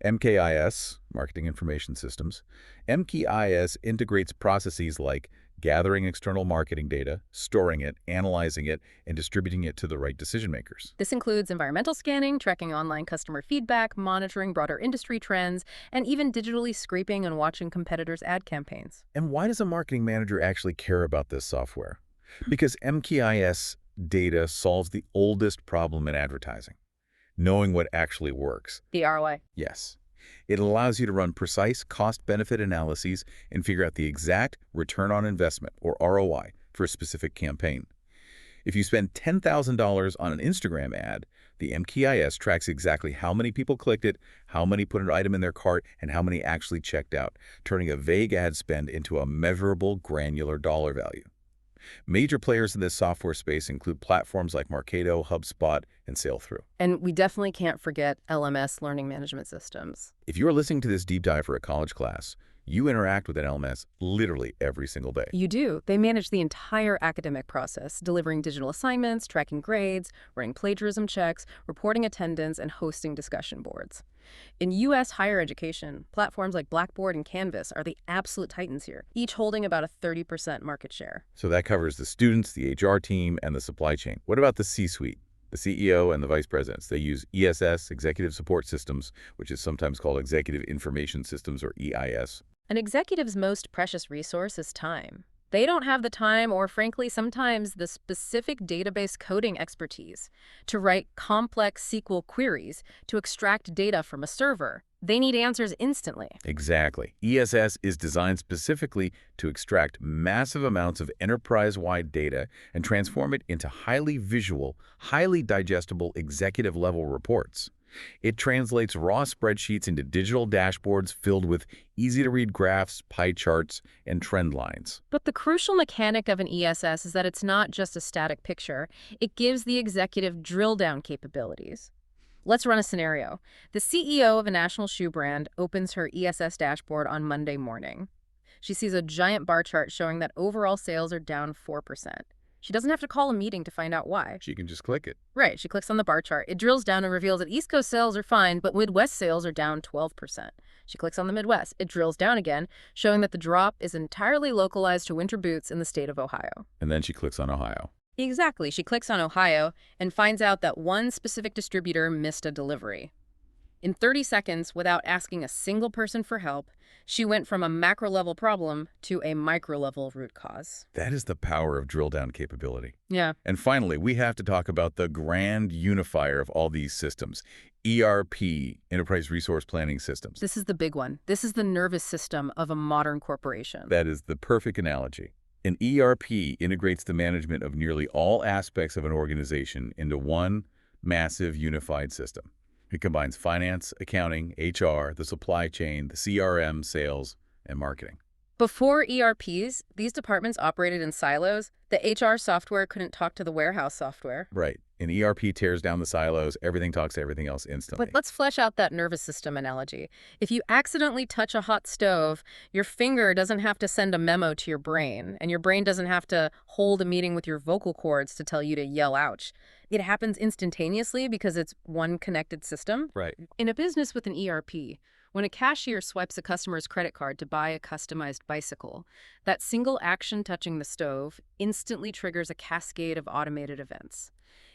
MKIS, Marketing Information Systems. MKIS integrates processes like gathering external marketing data, storing it, analyzing it, and distributing it to the right decision makers. This includes environmental scanning, tracking online customer feedback, monitoring broader industry trends, and even digitally scraping and watching competitors' ad campaigns. And why does a marketing manager actually care about this software? Because MKIS data solves the oldest problem in advertising. knowing what actually works. The ROI. Yes. It allows you to run precise cost-benefit analyses and figure out the exact return on investment, or ROI, for a specific campaign. If you spend $10,000 on an Instagram ad, the MKIS tracks exactly how many people clicked it, how many put an item in their cart, and how many actually checked out, turning a vague ad spend into a measurable, granular dollar value. Major players in this software space include platforms like Marketo, HubSpot, and SailThrough. And we definitely can't forget LMS, learning management systems. If you're listening to this deep dive for a college class, you interact with an LMS literally every single day. You do. They manage the entire academic process, delivering digital assignments, tracking grades, running plagiarism checks, reporting attendance, and hosting discussion boards. In U.S. higher education, platforms like Blackboard and Canvas are the absolute titans here, each holding about a 30% market share. So that covers the students, the HR team, and the supply chain. What about the C-suite? The CEO and the vice presidents, they use ESS, Executive Support Systems, which is sometimes called Executive Information Systems, or EIS. An executive's most precious resource is time. They don't have the time or, frankly, sometimes the specific database coding expertise to write complex SQL queries to extract data from a server. They need answers instantly. Exactly. ESS is designed specifically to extract massive amounts of enterprise-wide data and transform it into highly visual, highly digestible executive-level reports. It translates raw spreadsheets into digital dashboards filled with easy-to-read graphs, pie charts, and trend lines. But the crucial mechanic of an ESS is that it's not just a static picture. It gives the executive drill-down capabilities. Let's run a scenario. The CEO of a national shoe brand opens her ESS dashboard on Monday morning. She sees a giant bar chart showing that overall sales are down 4%. She doesn't have to call a meeting to find out why. She can just click it. Right, she clicks on the bar chart. It drills down and reveals that East Coast sales are fine, but Midwest sales are down 12%. She clicks on the Midwest. It drills down again, showing that the drop is entirely localized to winter boots in the state of Ohio. And then she clicks on Ohio. Exactly. She clicks on Ohio and finds out that one specific distributor missed a delivery. In 30 seconds, without asking a single person for help, she went from a macro-level problem to a micro-level root cause. That is the power of drill-down capability. Yeah. And finally, we have to talk about the grand unifier of all these systems, ERP, Enterprise Resource Planning Systems. This is the big one. This is the nervous system of a modern corporation. That is the perfect analogy. An ERP integrates the management of nearly all aspects of an organization into one massive unified system. It combines finance, accounting, HR, the supply chain, the CRM, sales, and marketing. Before ERPs, these departments operated in silos. The HR software couldn't talk to the warehouse software. Right. An ERP tears down the silos. Everything talks to everything else instantly. But let's flesh out that nervous system analogy. If you accidentally touch a hot stove, your finger doesn't have to send a memo to your brain, and your brain doesn't have to hold a meeting with your vocal cords to tell you to yell ouch. It happens instantaneously because it's one connected system. Right. In a business with an ERP, when a cashier swipes a customer's credit card to buy a customized bicycle, that single action touching the stove instantly triggers a cascade of automated events.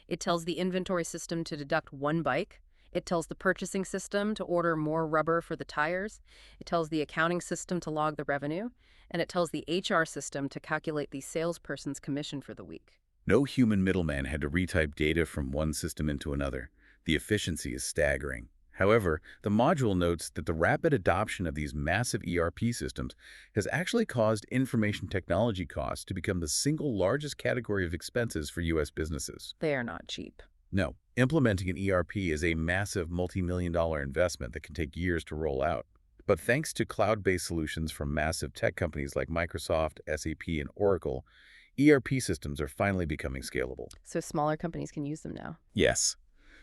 It tells the inventory system to deduct one bike. It tells the purchasing system to order more rubber for the tires. It tells the accounting system to log the revenue. And it tells the HR system to calculate the salesperson's commission for the week. No human middleman had to retype data from one system into another. The efficiency is staggering. However, the module notes that the rapid adoption of these massive ERP systems has actually caused information technology costs to become the single largest category of expenses for U.S. businesses. They are not cheap. No, implementing an ERP is a massive multi-million-dollar investment that can take years to roll out. But thanks to cloud-based solutions from massive tech companies like Microsoft, SAP, and Oracle, ERP systems are finally becoming scalable. So smaller companies can use them now. Yes.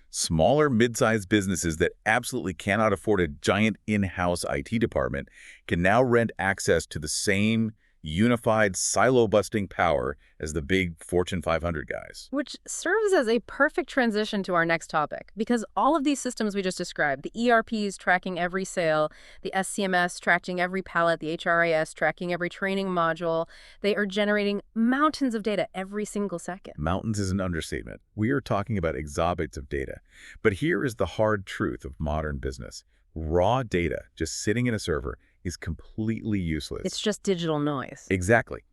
Smaller, mid-sized businesses that absolutely cannot afford a giant in-house IT department can now rent access to the same unified, silo-busting power as the big Fortune 500 guys. Which serves as a perfect transition to our next topic, because all of these systems we just described, the ERPs tracking every sale, the SCMS tracking every pallet, the HRIS tracking every training module, they are generating mountains of data every single second. Mountains is an understatement. We are talking about exabytes of data. But here is the hard truth of modern business. Raw data just sitting in a server is completely useless. It's just digital noise. Exactly.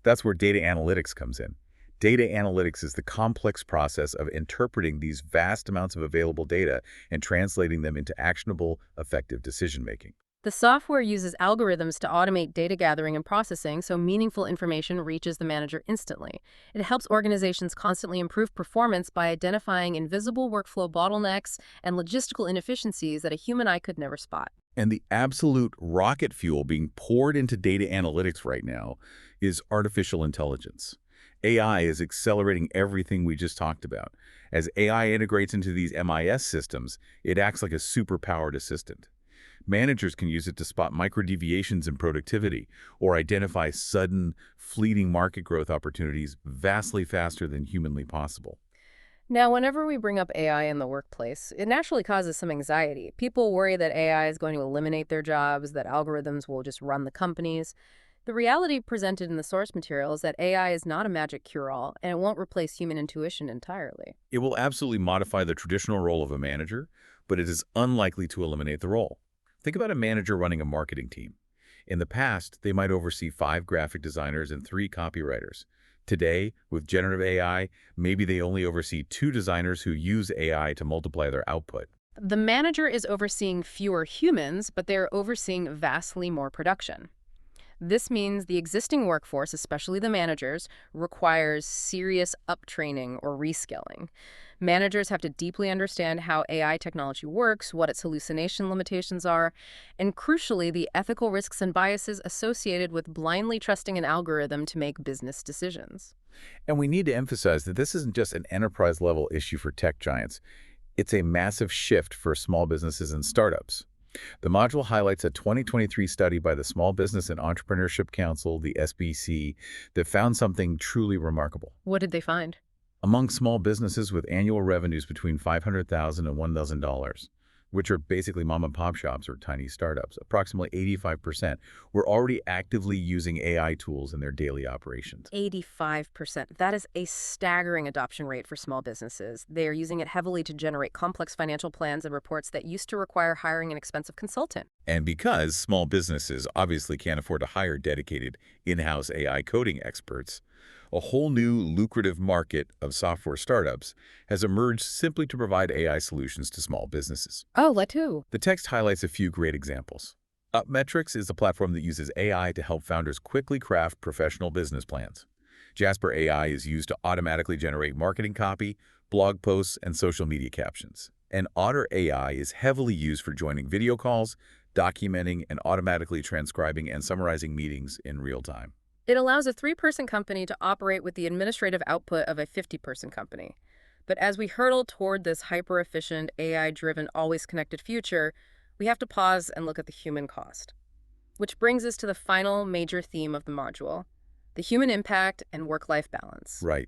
That's where data analytics comes in. Data analytics is the complex process of interpreting these vast amounts of available data and translating them into actionable, effective decision-making. The software uses algorithms to automate data gathering and processing so meaningful information reaches the manager instantly. It helps organizations constantly improve performance by identifying invisible workflow bottlenecks and logistical inefficiencies that a human eye could never spot. And the absolute rocket fuel being poured into data analytics right now is artificial intelligence. AI is accelerating everything we just talked about. As AI integrates into these MIS systems, it acts like a super-powered assistant. Managers can use it to spot micro-deviations in productivity or identify sudden, fleeting market growth opportunities vastly faster than humanly possible. Now, whenever we bring up AI in the workplace, it naturally causes some anxiety. People worry that AI is going to eliminate their jobs, that algorithms will just run the companies. The reality presented in the source material is that AI is not a magic cure-all, and it won't replace human intuition entirely. It will absolutely modify the traditional role of a manager, but it is unlikely to eliminate the role. Think about a manager running a marketing team. In the past, they might oversee 5 graphic designers and 3 copywriters. Today, with generative AI, maybe they only oversee 2 designers who use AI to multiply their output. The manager is overseeing fewer humans, but they're overseeing vastly more production. This means the existing workforce, especially the managers, requires serious uptraining or reskilling. Managers have to deeply understand how AI technology works, what its hallucination limitations are, and crucially, the ethical risks and biases associated with blindly trusting an algorithm to make business decisions. And we need to emphasize that this isn't just an enterprise-level issue for tech giants. It's a massive shift for small businesses and startups. The module highlights a 2023 study by the Small Business and Entrepreneurship Council, the SBEC, that found something truly remarkable. What did they find? Among small businesses with annual revenues between $500,000 and $1,000, which are basically mom-and-pop shops or tiny startups, approximately 85% were already actively using AI tools in their daily operations. 85%. That is a staggering adoption rate for small businesses. They are using it heavily to generate complex financial plans and reports that used to require hiring an expensive consultant. And because small businesses obviously can't afford to hire dedicated in-house AI coding experts, a whole new lucrative market of software startups has emerged simply to provide AI solutions to small businesses. Oh, let who? The text highlights a few great examples. UpMetrics is a platform that uses AI to help founders quickly craft professional business plans. Jasper AI is used to automatically generate marketing copy, blog posts, and social media captions. And Otter AI is heavily used for joining video calls, documenting, and automatically transcribing and summarizing meetings in real time. It allows a 3-person company to operate with the administrative output of a 50-person company. But as we hurtle toward this hyper-efficient, AI-driven, always-connected future, we have to pause and look at the human cost. Which brings us to the final major theme of the module, the human impact and work-life balance. Right.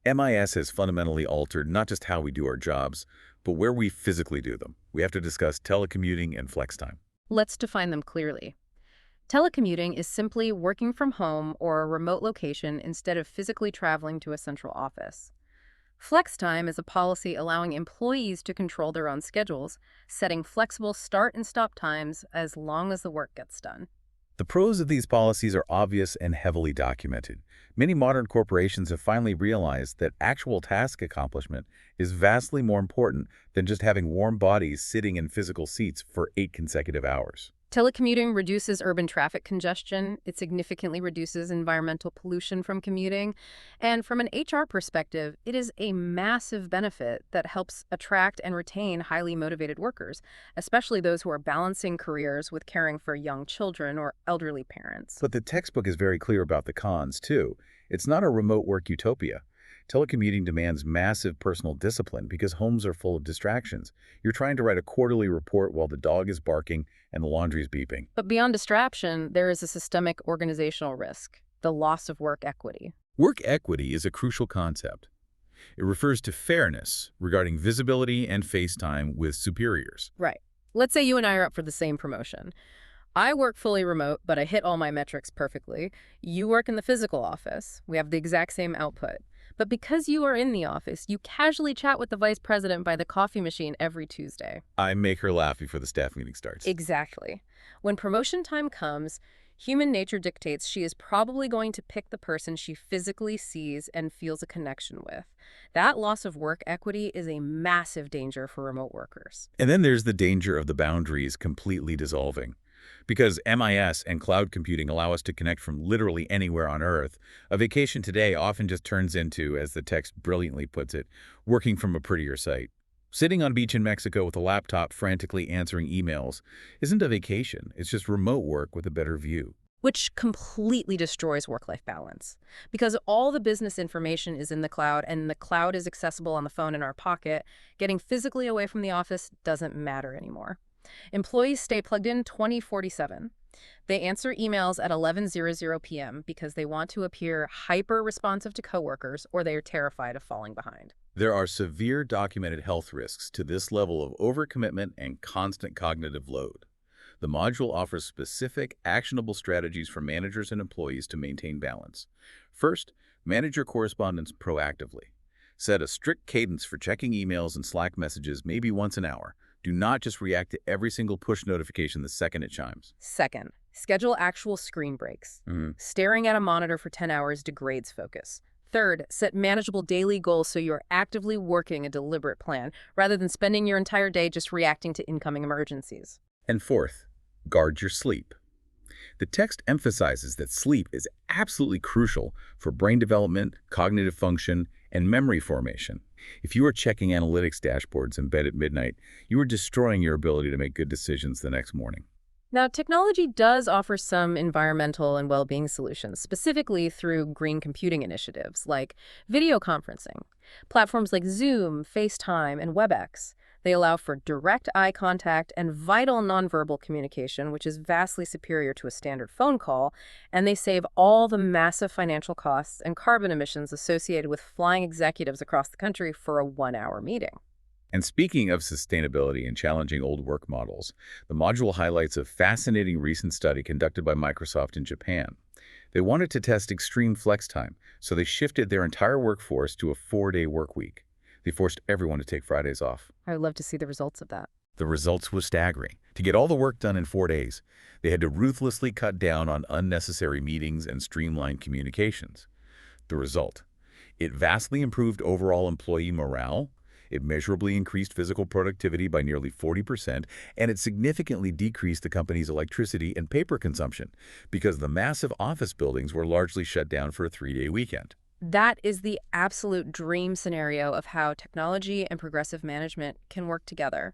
MIS has fundamentally altered not just how we do our jobs, but where we physically do them. We have to discuss telecommuting and Flextime. Let's define them clearly. Telecommuting is simply working from home or a remote location instead of physically traveling to a central office. Flextime is a policy allowing employees to control their own schedules, setting flexible start and stop times as long as the work gets done. The pros of these policies are obvious and heavily documented. Many modern corporations have finally realized that actual task accomplishment is vastly more important than just having warm bodies sitting in physical seats for 8 consecutive hours. Telecommuting reduces urban traffic congestion, it significantly reduces environmental pollution from commuting, and from an HR perspective, it is a massive benefit that helps attract and retain highly motivated workers, especially those who are balancing careers with caring for young children or elderly parents. But the textbook is very clear about the cons, too. It's not a remote work utopia. Telecommuting demands massive personal discipline because homes are full of distractions. You're trying to write a quarterly report while the dog is barking and the laundry is beeping. But beyond distraction, there is a systemic organizational risk, the loss of work equity. Work equity is a crucial concept. It refers to fairness regarding visibility and face time with superiors. Right. Let's say you and I are up for the same promotion. I work fully remote, but I hit all my metrics perfectly. You work in the physical office. We have the exact same output. But because you are in the office, you casually chat with the vice president by the coffee machine every Tuesday. I make her laugh before the staff meeting starts. Exactly. When promotion time comes, Human nature dictates she is probably going to pick the person she physically sees and feels a connection with. That loss of work equity is a massive danger for remote workers. And then there's the danger of the boundaries completely dissolving. Because MIS and cloud computing allow us to connect from literally anywhere on Earth, a vacation today often just turns into, as the text brilliantly puts it, working from a prettier site. Sitting on a beach in Mexico with a laptop frantically answering emails isn't a vacation, it's just remote work with a better view. Which completely destroys work-life balance. Because all the business information is in the cloud and the cloud is accessible on the phone in our pocket, getting physically away from the office doesn't matter anymore. Employees stay plugged in 20/47. They answer emails at 11:00 p.m. because they want to appear hyper-responsive to coworkers or they are terrified of falling behind. There are severe documented health risks to this level of overcommitment and constant cognitive load. The module offers specific, actionable strategies for managers and employees to maintain balance. First, manage your correspondence proactively. Set a strict cadence for checking emails and Slack messages maybe once an hour. Do not just react to every single push notification the second it chimes. Second, schedule actual screen breaks. Staring at a monitor for 10 hours degrades focus. Third, set manageable daily goals so you're actively working a deliberate plan rather than spending your entire day just reacting to incoming emergencies. And fourth, guard your sleep. The text emphasizes that sleep is absolutely crucial for brain development, cognitive function, and memory formation. If you are checking analytics dashboards in bed at midnight, you are destroying your ability to make good decisions the next morning. Now, technology does offer some environmental and well-being solutions, specifically through green computing initiatives like video conferencing. Platforms like Zoom, FaceTime, and WebEx. They allow for direct eye contact and vital nonverbal communication, which is vastly superior to a standard phone call, and they save all the massive financial costs and carbon emissions associated with flying executives across the country for a one-hour meeting. And speaking of sustainability and challenging old work models, the module highlights a fascinating recent study conducted by Microsoft in Japan. They wanted to test extreme flex time, so they shifted their entire workforce to a 4-day work week. They forced everyone to take Fridays off. I would love to see the results of that. The results were staggering. To get all the work done in 4 days, they had to ruthlessly cut down on unnecessary meetings and streamline communications. The result? It vastly improved overall employee morale, it measurably increased physical productivity by nearly 40%, and it significantly decreased the company's electricity and paper consumption because the massive office buildings were largely shut down for a 3-day weekend. That is the absolute dream scenario of how technology and progressive management can work together.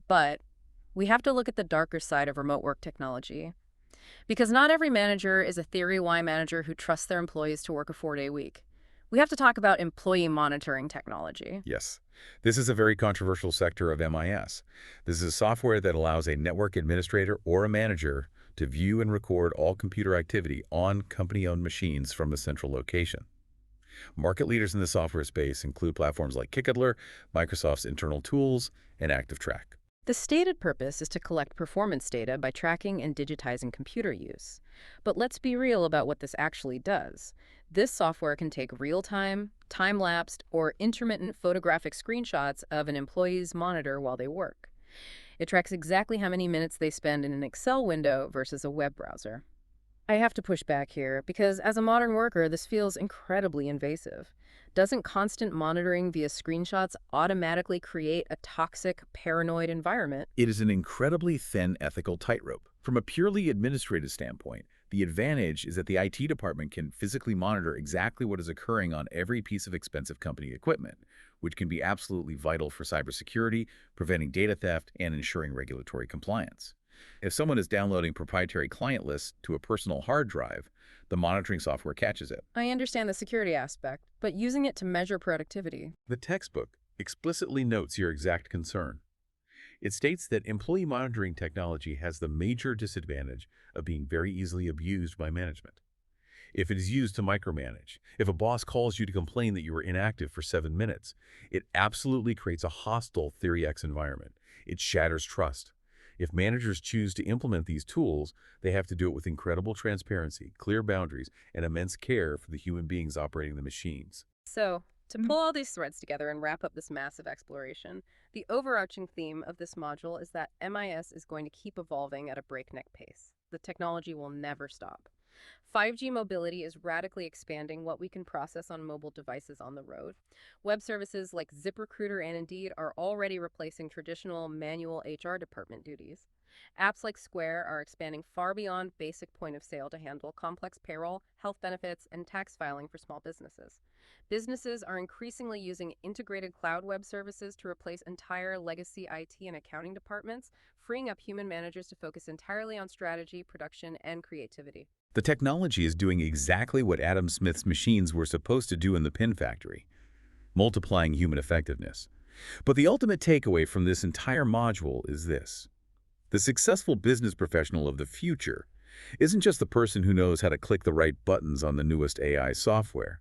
But we have to look at the darker side of remote work technology. Because not every manager is a theory Y manager who trusts their employees to work a 4-day week. We have to talk about employee monitoring technology. Yes. This is a very controversial sector of MIS. This is software that allows a network administrator or a manager to view and record all computer activity on company-owned machines from a central location. Market leaders in the software space include platforms like Kickadler, Microsoft's internal tools, and ActiveTrack. The stated purpose is to collect performance data by tracking and digitizing computer use. But let's be real about what this actually does. This software can take real-time, time-lapsed, or intermittent photographic screenshots of an employee's monitor while they work. It tracks exactly how many minutes they spend in an Excel window versus a web browser. I have to push back here because as a modern worker, this feels incredibly invasive. Doesn't constant monitoring via screenshots automatically create a toxic, paranoid environment? It is an incredibly thin ethical tightrope. From a purely administrative standpoint, the advantage is that the IT department can physically monitor exactly what is occurring on every piece of expensive company equipment, which can be absolutely vital for cybersecurity, preventing data theft, and ensuring regulatory compliance. If someone is downloading proprietary client lists to a personal hard drive, the monitoring software catches it. I understand the security aspect, but using it to measure productivity. The textbook explicitly notes your exact concern. It states that employee monitoring technology has the major disadvantage of being very easily abused by management. If it is used to micromanage, if a boss calls you to complain that you were inactive for 7 minutes, it absolutely creates a hostile Theory X environment. It shatters trust. If managers choose to implement these tools, they have to do it with incredible transparency, clear boundaries, and immense care for the human beings operating the machines. So, To pull all these threads together and wrap up this massive exploration, the overarching theme of this module is that MIS is going to keep evolving at a breakneck pace. The technology will never stop. 5G mobility is radically expanding what we can process on mobile devices on the road. Web services like ZipRecruiter and Indeed are already replacing traditional manual HR department duties. Apps like Square are expanding far beyond basic point of sale to handle complex payroll, health benefits, and tax filing for small businesses. Businesses are increasingly using integrated cloud web services to replace entire legacy IT and accounting departments, freeing up human managers to focus entirely on strategy, production, and creativity. The technology is doing exactly what Adam Smith's machines were supposed to do in the pin factory, multiplying human effectiveness. But the ultimate takeaway from this entire module is this. The successful business professional of the future isn't just the person who knows how to click the right buttons on the newest AI software.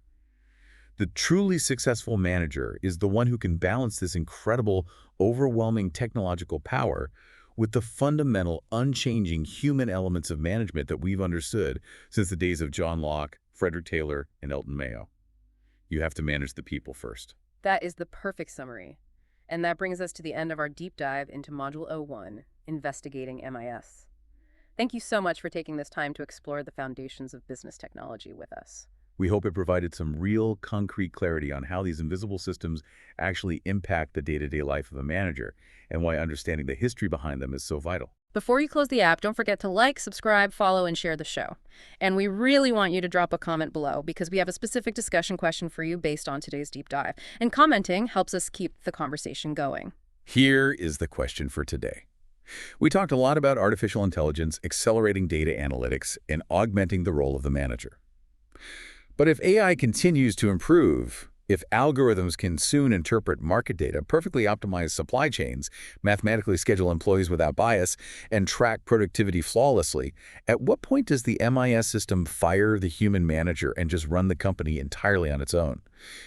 The truly successful manager is the one who can balance this incredible, overwhelming technological power with the fundamental, unchanging human elements of management that we've understood since the days of John Locke, Frederick Taylor, and Elton Mayo. You have to manage the people first. That is the perfect summary. And that brings us to the end of our deep dive into Module 01, Investigating MIS. Thank you so much for taking this time to explore the foundations of business technology with us. We hope it provided some real, concrete clarity on how these invisible systems actually impact the day-to-day life of a manager and why understanding the history behind them is so vital. Before you close the app, don't forget to like, subscribe, follow, and share the show. And we really want you to drop a comment below because we have a specific discussion question for you based on today's deep dive. And commenting helps us keep the conversation going. Here is the question for today. We talked a lot about artificial intelligence, accelerating data analytics, and augmenting the role of the manager. But if AI continues to improve, if algorithms can soon interpret market data, perfectly optimize supply chains, mathematically schedule employees without bias, and track productivity flawlessly, at what point does the MIS system fire the human manager and just run the company entirely on its own?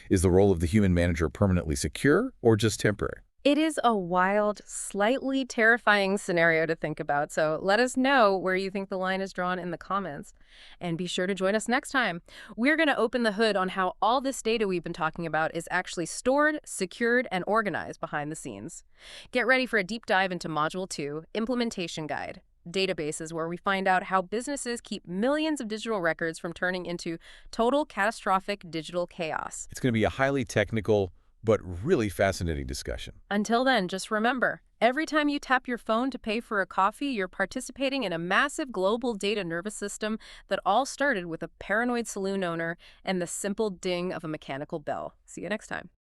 Is the role of the human manager permanently secure or just temporary? It is a wild, slightly terrifying scenario to think about, so let us know where you think the line is drawn in the comments. And be sure to join us next time. We're going to open the hood on how all this data we've been talking about is actually stored, secured, and organized behind the scenes. Get ready for a deep dive into Module 2, Implementation Guide. Databases where we find out how businesses keep millions of digital records from turning into total catastrophic digital chaos. It's going to be a highly technical but really fascinating discussion. Until then, just remember, every time you tap your phone to pay for a coffee, you're participating in a massive global data nervous system that all started with a paranoid saloon owner and the simple ding of a mechanical bell. See you next time.